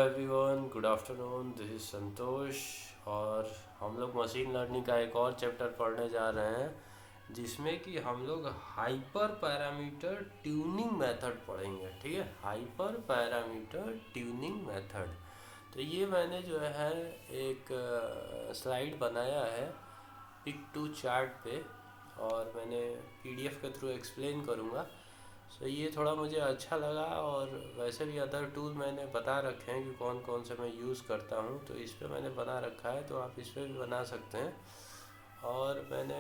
Everyone, good afternoon. This is Santosh और हम लोग मशीन लर्निंग का एक और चैप्टर पढ़ने जा रहे हैं जिसमें कि हम लोग हाइपर पैरामीटर ट्यूनिंग मेथड पढ़ेंगे। ठीक है, हाइपर पैरामीटर ट्यूनिंग मेथड। तो ये मैंने जो है एक स्लाइड बनाया है पिक टू चार्ट पे, और मैंने पीडीएफ के थ्रू एक्सप्लेन करूँगा। सो ये थोड़ा मुझे अच्छा लगा, और वैसे भी अदर टूल मैंने बता रखे हैं कि कौन कौन से मैं यूज़ करता हूँ, तो इस पे मैंने बना रखा है, तो आप इस पे भी बना सकते हैं। और मैंने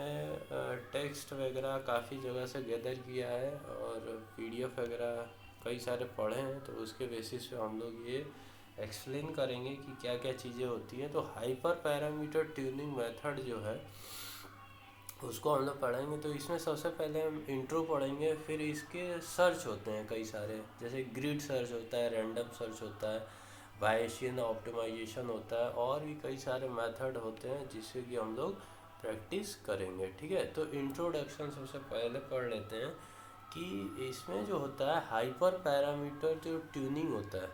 टेक्स्ट वगैरह काफ़ी जगह से गैदर किया है और पीडीएफ वगैरह कई सारे पढ़े हैं, तो उसके बेसिस पे हम लोग ये एक्सप्लेन करेंगे कि क्या क्या चीज़ें होती हैं। तो हाइपर पैरामीटर ट्यूनिंग मेथड जो है उसको हम लोग पढ़ेंगे। तो इसमें सबसे पहले हम इंट्रो पढ़ेंगे, फिर इसके सर्च होते हैं कई सारे, जैसे ग्रिड सर्च होता है, रैंडम सर्च होता है, बायेशियन ऑप्टिमाइजेशन होता है, और भी कई सारे मेथड होते हैं जिससे कि हम लोग प्रैक्टिस करेंगे। ठीक है, तो इंट्रोडक्शन सबसे पहले पढ़ लेते हैं कि इसमें जो होता है हाइपर पैरामीटर जो ट्यूनिंग होता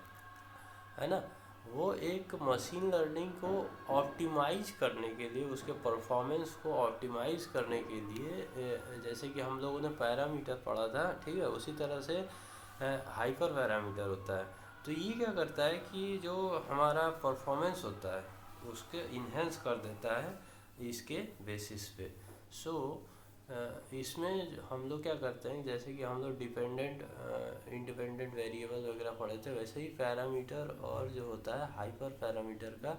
है ना, वो एक मशीन लर्निंग को ऑप्टिमाइज करने के लिए, उसके परफॉर्मेंस को ऑप्टिमाइज करने के लिए, जैसे कि हम लोगों ने पैरामीटर पढ़ा था, ठीक है, उसी तरह से हाइपर पैरामीटर होता है। तो ये क्या करता है कि जो हमारा परफॉर्मेंस होता है उसके इन्हेंस कर देता है इसके बेसिस पे। सो इसमें हम लोग क्या करते हैं, जैसे कि हम लोग डिपेंडेंट इंडिपेंडेंट वेरिएबल वगैरह पढ़े थे, वैसे ही पैरामीटर और जो होता है हाइपर पैरामीटर का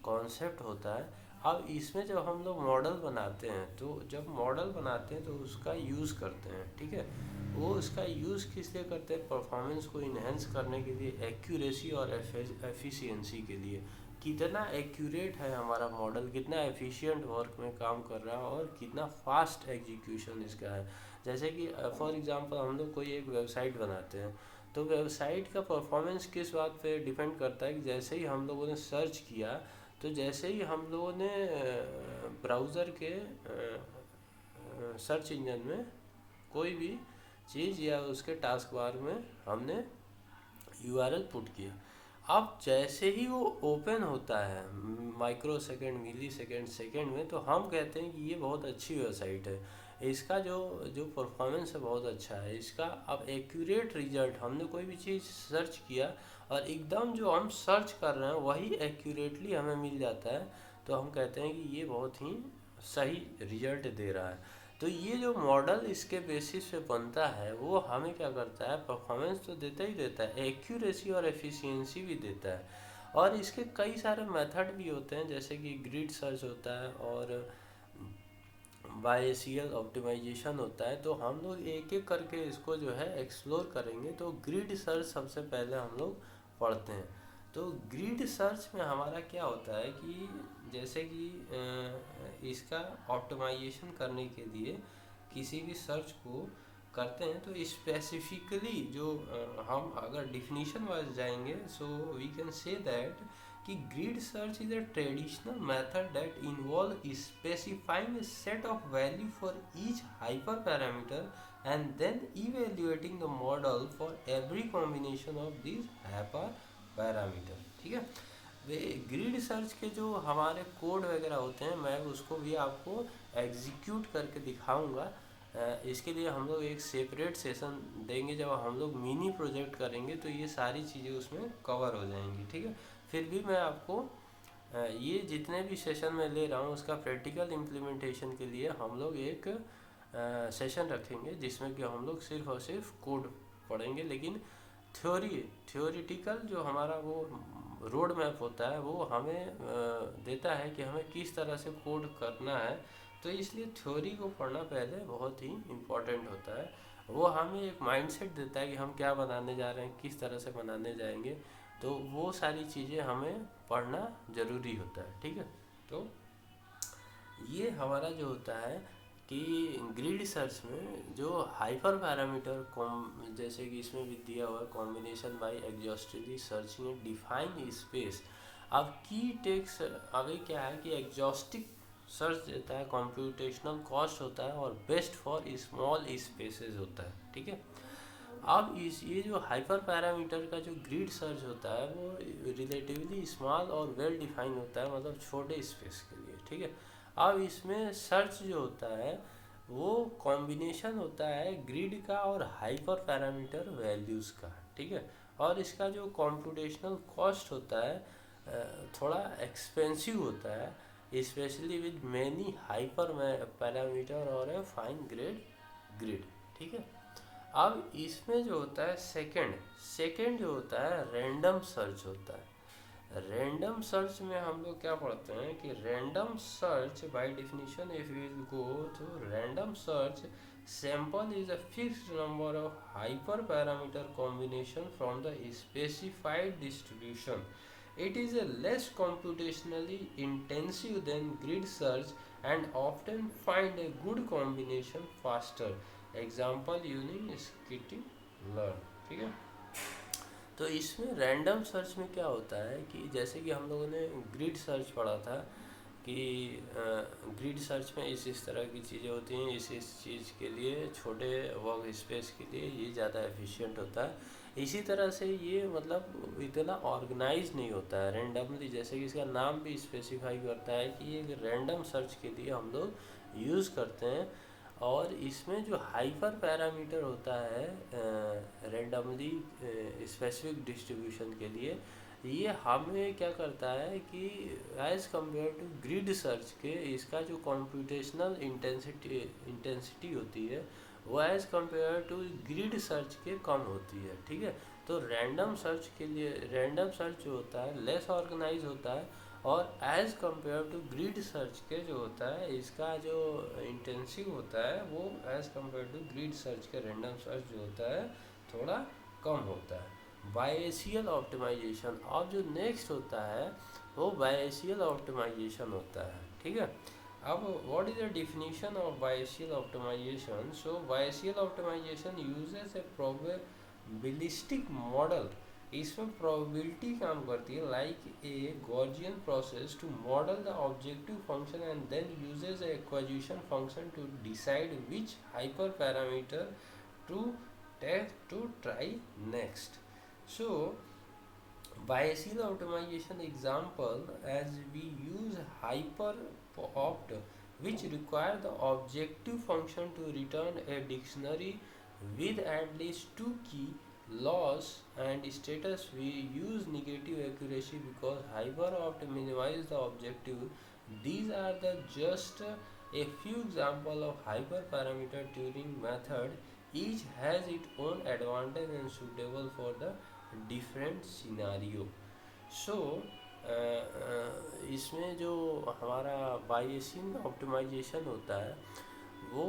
कॉन्सेप्ट होता है। अब इसमें जब हम लोग मॉडल बनाते हैं, तो जब मॉडल बनाते हैं तो उसका यूज़ करते हैं। ठीक है, वो उसका यूज़ किस लिए करते हैं? परफॉर्मेंस को इन्हेंस करने के लिए, एक्यूरेसी और एफिशिएंसी के लिए। कितना एक्यूरेट है हमारा मॉडल, कितना एफिशिएंट वर्क में काम कर रहा है, और कितना फास्ट एग्जीक्यूशन इसका है। जैसे कि फॉर एग्जांपल हम लोग कोई एक वेबसाइट बनाते हैं, तो वेबसाइट का परफॉर्मेंस किस बात पे डिपेंड करता है कि जैसे ही हम लोगों ने सर्च किया, तो जैसे ही हम लोगों ने ब्राउज़र के सर्च इंजन में कोई भी चीज़ या उसके टास्क बार में हमने यूआरएल पुट किया, अब जैसे ही वो ओपन होता है माइक्रो सेकेंड, मिली सेकेंड, सेकेंड में, तो हम कहते हैं कि ये बहुत अच्छी वेबसाइट है, इसका जो जो परफॉर्मेंस है बहुत अच्छा है इसका। अब एक्यूरेट रिजल्ट, हमने कोई भी चीज़ सर्च किया और एकदम जो हम सर्च कर रहे हैं वही एक्यूरेटली हमें मिल जाता है, तो हम कहते हैं कि ये बहुत ही सही रिजल्ट दे रहा है। तो ये जो मॉडल इसके बेसिस पे बनता है वो हमें क्या करता है, परफॉर्मेंस तो देता ही देता है, एक्यूरेसी और एफिशिएंसी भी देता है। और इसके कई सारे मेथड भी होते हैं, जैसे कि ग्रिड सर्च होता है और बायेशियल ऑप्टिमाइजेशन होता है। तो हम लोग एक एक करके इसको जो है एक्सप्लोर करेंगे। तो ग्रिड सर्च सबसे पहले हम लोग पढ़ते हैं। तो ग्रिड सर्च में हमारा क्या होता है कि जैसे कि इसका ऑप्टिमाइजेशन करने के लिए किसी भी सर्च को करते हैं, तो स्पेसिफिकली जो हम अगर डिफिनीशन वाइज जाएंगे, so we can say that कि grid search is a traditional method that involve specifying a set of value for each hyperparameter and then evaluating the model for every combination of these hyperparameter। ठीक है, वे grid search के जो हमारे code वगैरह होते हैं, मैं उसको भी आपको एग्जीक्यूट करके दिखाऊंगा। इसके लिए हम लोग एक सेपरेट सेशन देंगे, जब हम लोग मिनी प्रोजेक्ट करेंगे तो ये सारी चीज़ें उसमें कवर हो जाएंगी। ठीक है, फिर भी मैं आपको ये जितने भी सेशन मैं ले रहा हूँ उसका प्रैक्टिकल इम्प्लीमेंटेशन के लिए हम लोग एक सेशन रखेंगे जिसमें कि हम लोग सिर्फ और सिर्फ कोड पढ़ेंगे, लेकिन थ्योरिटिकल जो हमारा वो रोड मैप होता है वो हमें देता है कि हमें किस तरह से कोड करना है। तो इसलिए थ्योरी को पढ़ना पहले बहुत ही इम्पोर्टेंट होता है। वो हमें एक माइंडसेट देता है कि हम क्या बनाने जा रहे हैं, किस तरह से बनाने जाएंगे, तो वो सारी चीज़ें हमें पढ़ना ज़रूरी होता है। ठीक है, तो ये हमारा जो होता है कि ग्रिड सर्च में जो हाइपर पैरामीटर कॉम, जैसे कि इसमें भी दिया हुआ है, combination by exhaustively searching define space. अब की टेक्स अभी क्या है कि एग्जॉस्टिक सर्च देता है, कंप्यूटेशनल कॉस्ट होता है, और बेस्ट फॉर स्मॉल स्पेसेस होता है। ठीक है, अब इस ये जो हाइपर पैरामीटर का जो ग्रिड सर्च होता है वो रिलेटिवली स्मॉल और वेल डिफाइन होता है, मतलब छोटे स्पेस के लिए, ठीक है। अब इसमें सर्च जो होता है वो कॉम्बिनेशन होता है ग्रिड का और हाइपर पैरामीटर वैल्यूज़ का, ठीक है। और इसका जो कंप्यूटेशनल कॉस्ट होता है थोड़ा एक्सपेंसिव होता है, specially with many hyper parameter और ए फाइन ग्रिड, ठीक है। अब इसमें जो होता है सेकंड जो होता है रैंडम सर्च होता है। रैंडम सर्च में हम लोग क्या पढ़ते हैं कि random search by definition if we go to random search, sample is a fixed number of hyperparameter combination from the specified distribution. It is a less computationally intensive than grid search and often find a good combination faster. Example using scikit learn, ठीक है। तो इसमें random search में क्या होता है कि जैसे कि हम लोगों ने ग्रिड सर्च पढ़ा था कि ग्रिड सर्च में इस तरह की चीज़ें होती हैं, इस चीज़ के लिए छोटे वर्क स्पेस के लिए ये ज़्यादा एफिशिएंट होता है। इसी तरह से ये मतलब इतना ऑर्गेनाइज नहीं होता है रैंडमली, जैसे कि इसका नाम भी स्पेसिफाई करता है कि ये रैंडम सर्च के लिए हम लोग यूज़ करते हैं। और इसमें जो हाइपर पैरामीटर होता है रैंडमली स्पेसिफिक डिस्ट्रीब्यूशन के लिए, ये हमें क्या करता है कि as compare to grid search के इसका जो कंप्यूटेशनल इंटेंसिटी होती है वो as compare to grid search के कम होती है, ठीक है। तो रैंडम सर्च के लिए रैंडम सर्च जो होता है लेस ऑर्गेनाइज होता है, और as compare to grid search के जो होता है इसका जो इंटेंसिव होता है वो as compare to grid search के रैंडम सर्च जो होता है थोड़ा कम होता है। बायसियल ऑप्टिमाइजेशन, अब जो नेक्स्ट होता है वो बायसियल ऑप्टिमाइजेशन होता है, ठीक है। अब what is the definition of Bayesian optimisation? So Bayesian optimisation uses a probabilistic model, इसमें प्रोबेबिलिटी काम करती है like a Gaussian process to model the objective function and then uses a acquisition function to decide which hyper parameter to try next. So Bayesian optimization example, as we use hyperopt which require the objective function to return a dictionary with at least two key loss and status, we use negative accuracy because hyperopt minimize the objective. These are the just a few example of hyperparameter tuning method. Each has its own advantage and suitable for the different scenario. So इसमें जो हमारा बायसियन optimisation होता है वो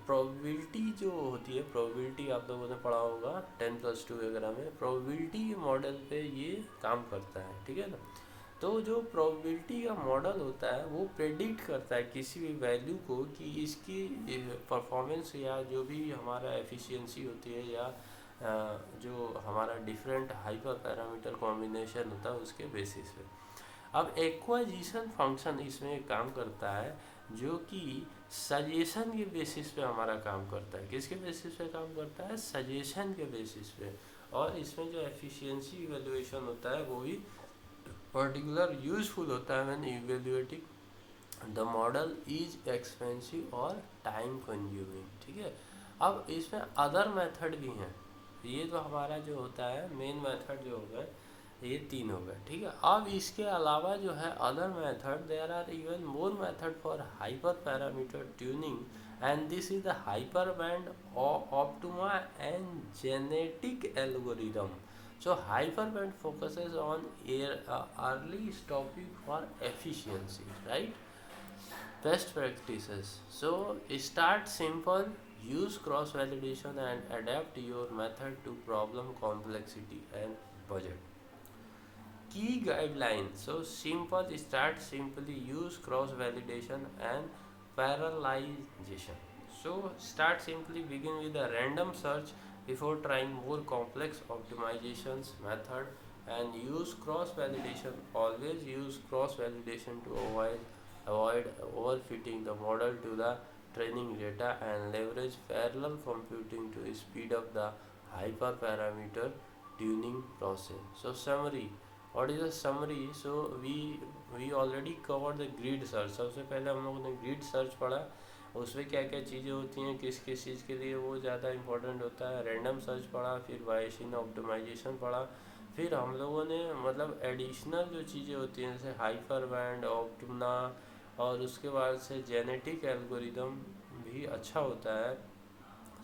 probability जो होती है, probability आप लोगों ने पढ़ा होगा 10+2 वगैरह में, प्रोबेबिलिटी मॉडल पे ये काम करता है, ठीक है ना। तो जो प्रोबेबिलिटी का मॉडल होता है वो प्रेडिक्ट करता है किसी भी वैल्यू को कि इसकी परफॉर्मेंस या जो भी हमारा एफिशिएंसी होती है या जो हमारा डिफरेंट हाइपर पैरामीटर कॉम्बिनेशन होता है उसके बेसिस पे। अब एक्वाजिशन फंक्शन इसमें काम करता है जो कि सजेशन के बेसिस पे हमारा काम करता है। किसके बेसिस पे काम करता है? सजेशन के बेसिस पे। और इसमें जो एफिशिएंसी इवेल्युएशन होता है वो भी पर्टिकुलर यूजफुल होता है when evaluating the model is expensive और टाइम कंज्यूमिंग, ठीक है। अब इसमें अदर मेथड भी हैं, ये तो हमारा जो होता है मेन मेथड जो हो गए ये 3 हो गए, ठीक है। अब इसके अलावा जो है other method, there are even more method for hyper parameter tuning and this is the hyper band optima and genetic algorithm. So hyperband focuses on early stopping for efficiency, right? Best practices. So start simple, use cross validation and adapt your method to problem complexity and budget. Key guidelines. So simple, start simply, use cross validation and parallelization. So start simply, begin with a random search before trying more complex optimizations method, and use cross validation. Always use cross validation to avoid overfitting the model to the training data, and leverage parallel computing to speed up the hyperparameter tuning process. So summary, what is a summary? So we already covered the grid search. सबसे पहले हम लोगों ने grid search पढ़ा, उसमें क्या क्या चीज़ें होती हैं, किस किस चीज़ के लिए वो ज़्यादा इम्पोर्टेंट होता है। रैंडम सर्च पढ़ा, फिर बायेसियन ऑप्टिमाइजेशन पढ़ा, फिर हम लोगों ने मतलब एडिशनल जो चीज़ें होती हैं जैसे हाइपर बैंड, ऑप्टिमा, और उसके बाद से जेनेटिक एल्गोरिदम भी अच्छा होता है।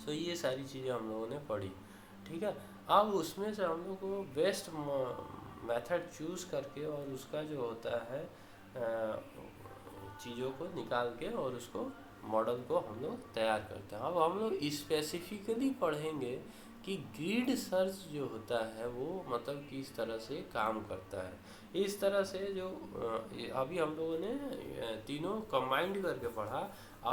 सो ये सारी चीज़ें हम लोगों ने पढ़ी, ठीक है। अब उसमें से हम लोग को बेस्ट मेथड चूज़ करके और उसका जो होता है चीज़ों को निकाल के और उसको मॉडल को हम लोग तैयार करते हैं। अब हम लोग स्पेसिफिकली पढ़ेंगे कि ग्रिड सर्च जो होता है वो मतलब किस तरह से काम करता है। इस तरह से जो अभी हम लोगों ने तीनों कंबाइंड करके पढ़ा,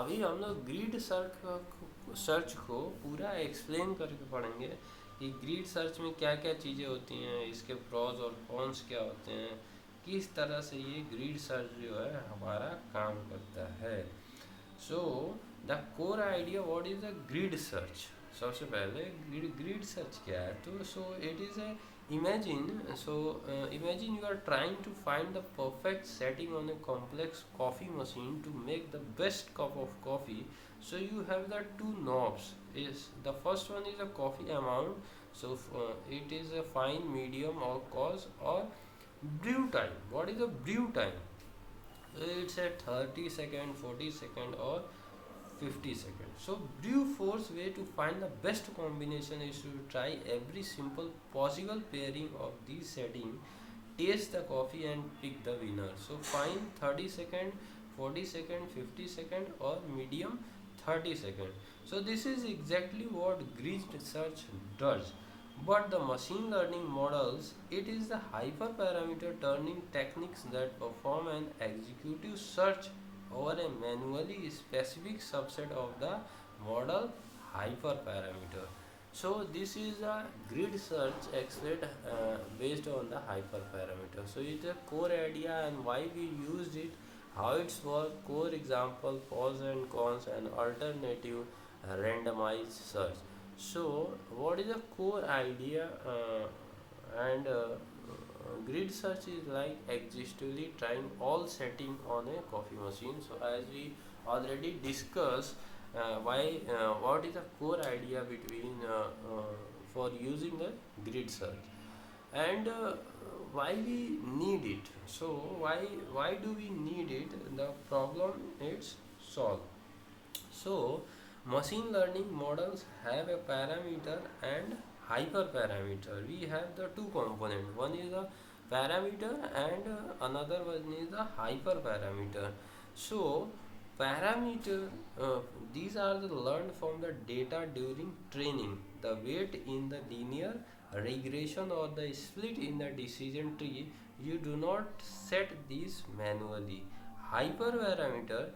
अभी हम लोग ग्रिड सर्च को पूरा एक्सप्लेन करके पढ़ेंगे कि ग्रिड सर्च में क्या क्या चीज़ें होती हैं, इसके प्रॉज और कॉन्स क्या होते हैं, किस तरह से ये ग्रिड सर्च जो है हमारा काम करता है। So the core idea what is a grid search. सबसे पहले ग्रिड सर्च क्या है, तो so it is a imagine you are trying to find the perfect setting on a complex coffee machine to make the best cup of coffee. So you have the two knobs. Is the first one is a coffee amount, so it is a fine, medium, or coarse, or brew time. What is the brew time? It's a 30 second, 40 second, or 50 seconds. So brew force way to find the best combination is to try every simple possible pairing of these settings, taste the coffee and pick the winner. So fine 30 second, 40 second, 50 second, or medium 30 second. So this is exactly what grid search does. But the machine learning models, it is the hyperparameter turning techniques that perform an executive search over a manually specific subset of the model hyperparameter. So this is a grid search explained based on the hyperparameter. So it's a core idea and why we used it, how it's work, core example, pros and cons, and alternative randomized search. So what is the core idea and grid search is like exhaustively trying all setting on a coffee machine. So as we already discussed, why what is the core idea between for using a grid search, and why we need it. So why do we need it? The problem it's solved. So machine learning models have a parameter and hyperparameter. We have the two component. One is a parameter and another one is the hyperparameter. So parameter, these are the learned from the data during training. The weight in the linear regression or the split in the decision tree. You do not set these manually. Hyperparameter,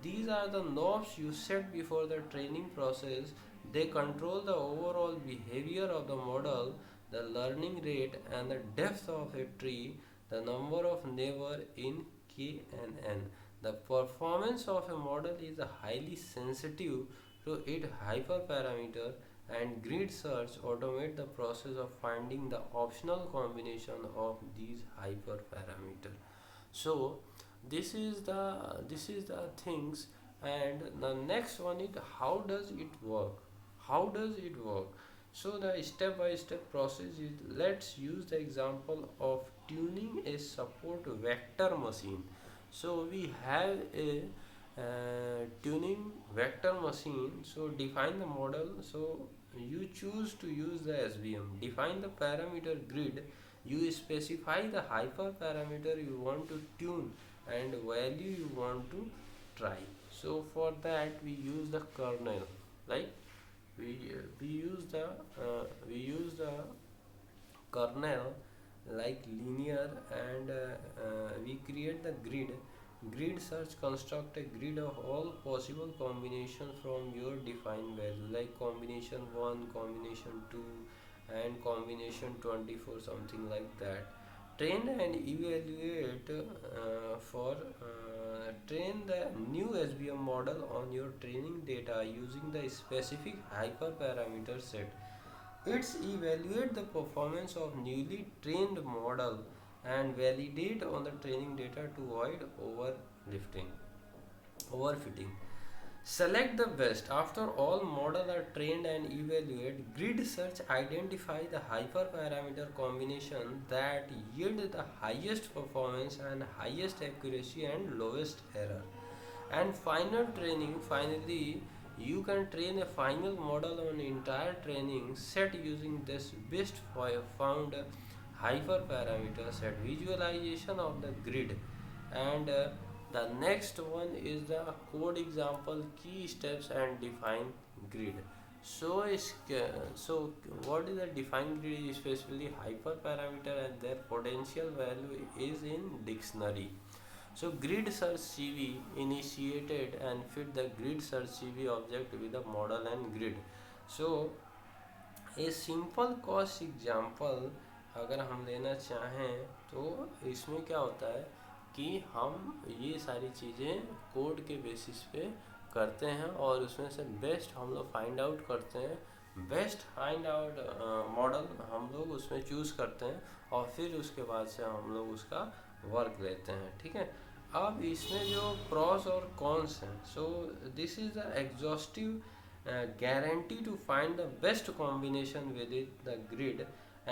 these are the knobs you set before the training process. They control the overall behavior of the model, the learning rate, and the depth of a tree, the number of neighbors in K and N. The performance of a model is highly sensitive to its hyperparameter, and grid search automate the process of finding the optional combination of these hyperparameters. So this is the things, and the next one is how does it work. How does it work? So the step by step process is, let's use the example of tuning a support vector machine. So we have a tuning vector machine. So define the model. So you choose to use the SVM, define the parameter grid, you specify the hyperparameter you want to tune and value you want to try. So for that we use the kernel, like we use the kernel like linear, and we create the grid search construct a grid of all possible combinations from your defined value, like combination 1, combination 2, and combination 24, something like that. Train and evaluate for train the new SVM model on your training data using the specific hyperparameter set. It's evaluate the performance of newly trained model and validate on the training data to avoid overfitting. Select the best. After all models are trained and evaluated, grid search identify the hyperparameter combination that yield the highest performance and highest accuracy and lowest error. And final training, finally, you can train a final model on entire training set using this best found hyperparameter set visualization of the grid. And the next one is the code example, key steps and define grid. So what is the defined grid is specifically hyperparameter and their potential value is in dictionary. So grid search CV initiated and fit the grid search CV object with the model and grid. So a simple cost example अगर हम लेना चाहें तो इसमें क्या होता है कि हम ये सारी चीज़ें कोड के बेसिस पे करते हैं और उसमें से बेस्ट हम लोग फाइंड आउट करते हैं। बेस्ट फाइंड आउट मॉडल हम लोग उसमें चूज़ करते हैं और फिर उसके बाद से हम लोग उसका वर्क लेते हैं। ठीक है, अब इसमें जो प्रॉस और कॉन्स हैं, so this is the exhaustive guarantee to find the best combination within the grid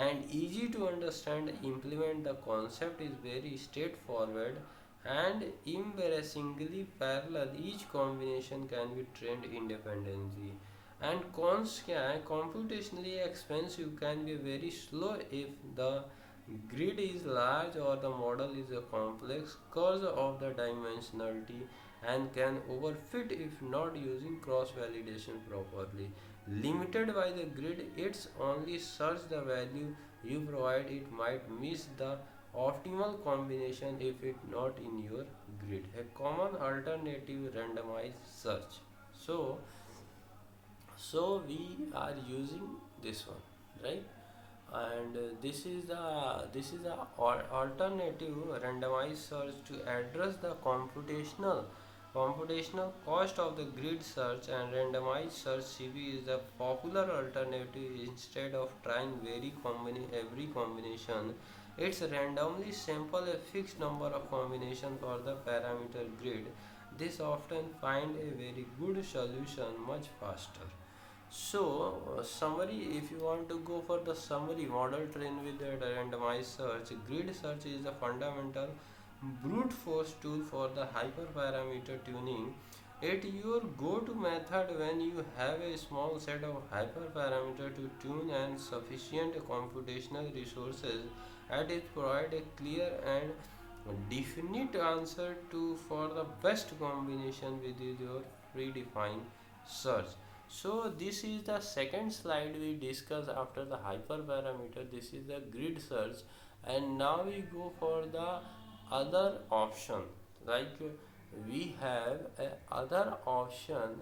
and easy to understand implement. The concept is very straightforward and embarrassingly parallel. Each combination can be trained independently. And cons क्या है, computationally expensive, can be very slow if the grid is large or the model is a complex cause of the dimensionality, and can overfit if not using cross validation properly. Limited by the grid, it's only search the value you provide. It might miss the optimal combination if it not in your grid. A common alternative, randomized search. So we are using this one, right? And this is the alternative randomized search to address the computational cost of the grid search. And randomized search CV is the popular alternative. Instead of trying every combination, it's randomly sample a fixed number of combination for the parameter grid. This often find a very good solution much faster. So, summary, if you want to go for the summary, model trained with the randomized search, grid search is a fundamental brute force tool for the hyperparameter tuning. It your go-to method when you have a small set of hyperparameter to tune and sufficient computational resources, and it provide a clear and definite answer to for the best combination with your predefined search. So this is the second slide we discuss after the hyperparameter. This is the grid search, and now we go for the other option. Like we have a other option,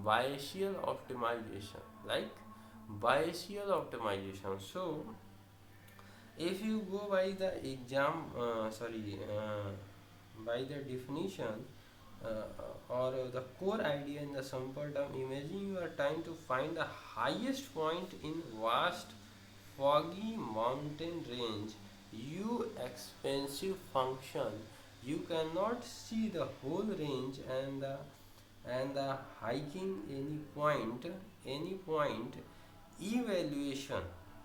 Bayesian optimization. Like Bayesian optimization. So if you go by the by the definition, or the core idea in the simple term, imagine you are trying to find the highest point in vast foggy mountain range. You expensive function, you cannot see the whole range and the hiking any point evaluation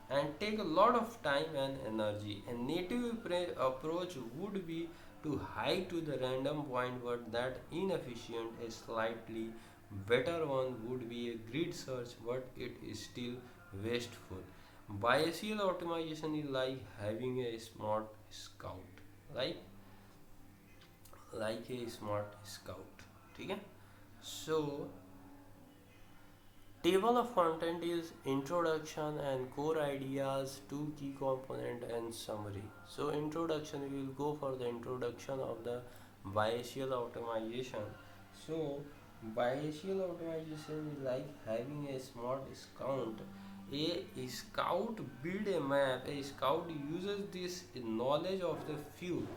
and take a lot of time and energy. A native approach would be to hike to the random point, but that inefficient. A slightly better one would be a grid search, but it is still wasteful. Bayesian optimization is like having a smart scout, like like a smart scout. ठीक है? So table of content is introduction and core ideas, two key component and summary. So introduction, we will go for the introduction of the Bayesian optimization. So Bayesian optimization is like having a smart scout. A scout build a map. A scout uses this knowledge of the few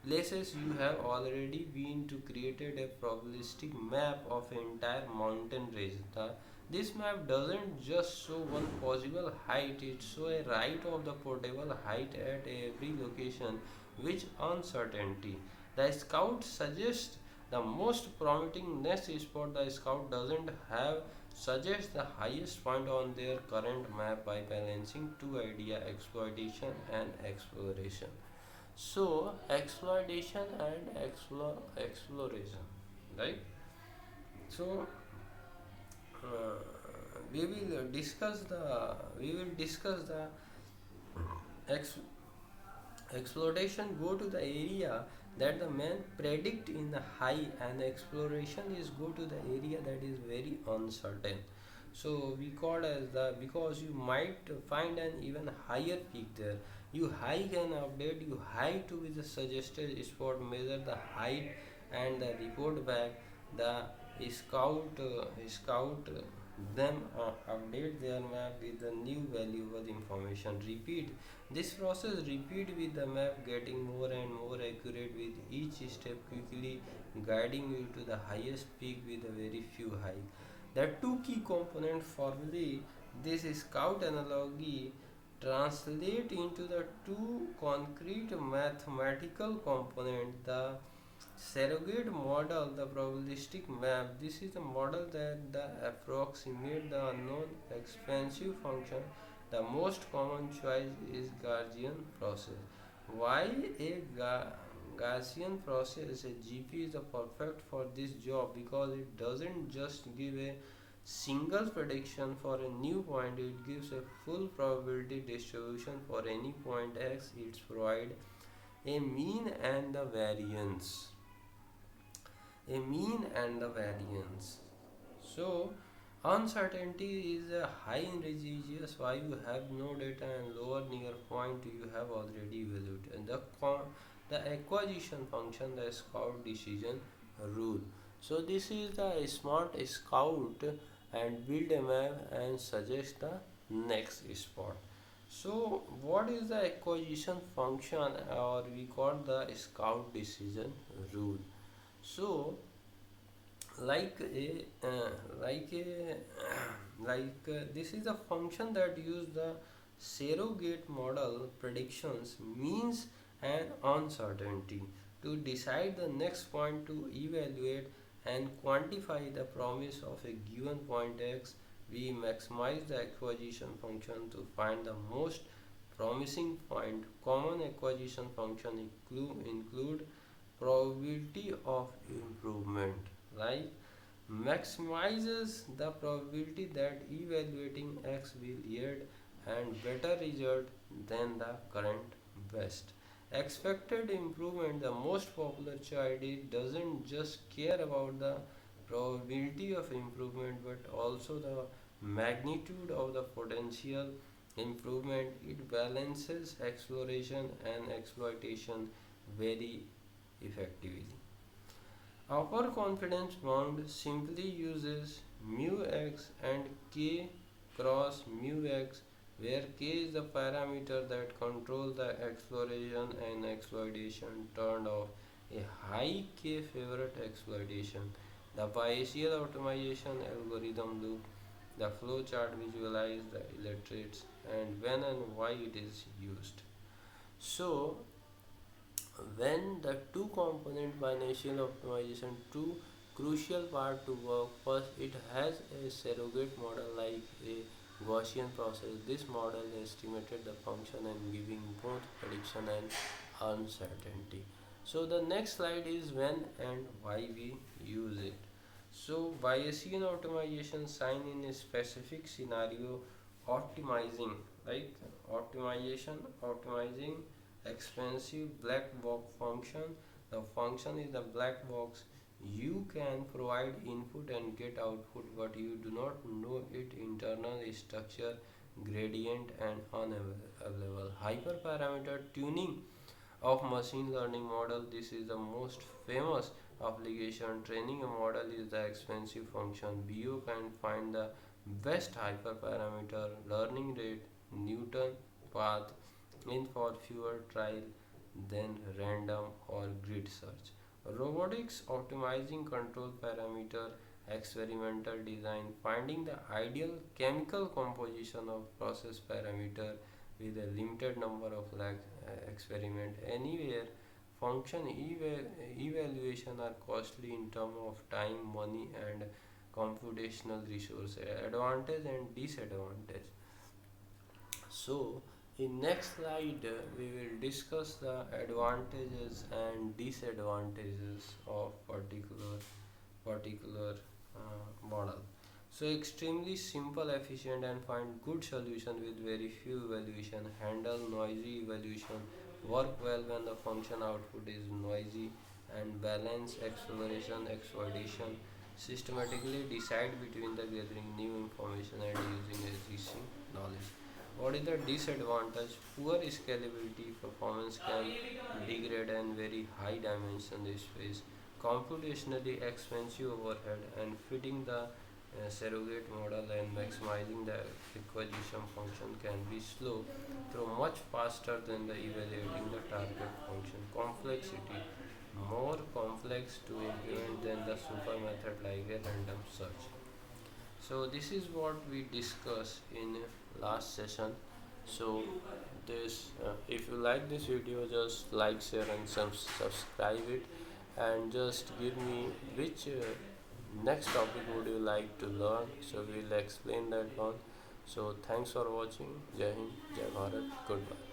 places you have already been to created a probabilistic map of entire mountain range. The This map doesn't just show one possible height, it shows a right of the portable height at every location, which uncertainty. The scout suggests the most promising next spot the scout doesn't have suggests the highest point on their current map by balancing two ideas exploitation and exploration. So, exploitation and exploration, right? So, uh, we will discuss the ex- exploitation go to the area that the man predict in the high, and exploration is go to the area that is very uncertain. So we call as the because you might find an even higher peak there. You hike and update, you hike to with the suggested spot, measure the height and the report back. The scout them update their map with the new valuable information. Repeat this process repeat with the map getting more and more accurate with each step, quickly guiding you to the highest peak with a very few hike. The two key component formally this scout analogy translate into the two concrete mathematical component. The surrogate model, the probabilistic map. This is the model that the approximate the unknown expansive function. The most common choice is Gaussian process. Why a Gaussian process, a GP, is the perfect for this job because it doesn't just give a single prediction for a new point, it gives a full probability distribution for any point x. It provides a mean and the variance, a mean and the variance. So uncertainty is a high in residues why you have no data and lower near point you have already evaluated. And the acquisition function, the scout decision rule. So this is the smart scout and build a map and suggest the next spot. So what is the acquisition function, or we call the scout decision rule? So like a like a this is a function that use the surrogate model predictions, means and uncertainty to decide the next point, to evaluate and quantify the promise of a given point x. We maximize the acquisition function to find the most promising point. Common acquisition function include probability of improvement, like maximizes the probability that evaluating x will yield and better result than the current best. Expected improvement, the most popular choice, it doesn't just care about the probability of improvement but also the magnitude of the potential improvement. It balances exploration and exploitation very effectively. Our confidence bound simply uses mu x and k cross mu x, where k is the parameter that controls the exploration and exploitation turned off. A high k favorite exploitation. The Bayesian optimization algorithm loop, the flowchart visualize the illustrates and when and why it is used. So when the two component Bayesian optimization, two crucial part to work. First, it has a surrogate model like a Gaussian process. This model estimated the function and giving both prediction and uncertainty. So the next slide is when and why we use it. So Bayesian optimization sign in a specific scenario optimizing, like optimizing expensive black box function. The function is the black box. You can provide input and get output, but you do not know its internal structure, gradient, and unavailable. Hyperparameter tuning of machine learning model. This is the most famous application. Training a model is the expensive function. BO can find the best hyperparameter, learning rate, Newton path in for fewer trial than random or grid search. Robotics optimizing control parameter. experimental design, finding the ideal chemical composition of process parameter with a limited number of experiment. Anywhere, function evaluation are costly in terms of time, money, and computational resource. Advantage and disadvantage. So, in next slide, we will discuss the advantages and disadvantages of particular model. So, extremely simple, efficient, and find good solution with very few evaluation. Handle noisy evaluation. Work well when the function output is noisy, and balance exploration exploitation. Systematically decide between the gathering new information and using existing knowledge. What is the disadvantage? Poor scalability, performance can degrade, and very high dimension space. Computationally expensive overhead, and fitting the surrogate model and maximizing the acquisition function can be slow, through much faster than the evaluating the target function. Complexity, more complex to implement than the super method like a random search. So this is what we discussed in last session. So this if you like this video, just like, share, and subscribe it, and just give me which next topic would you like to learn, so we'll explain that one. So thanks for watching. Jai Hind, Jai Bharat, goodbye.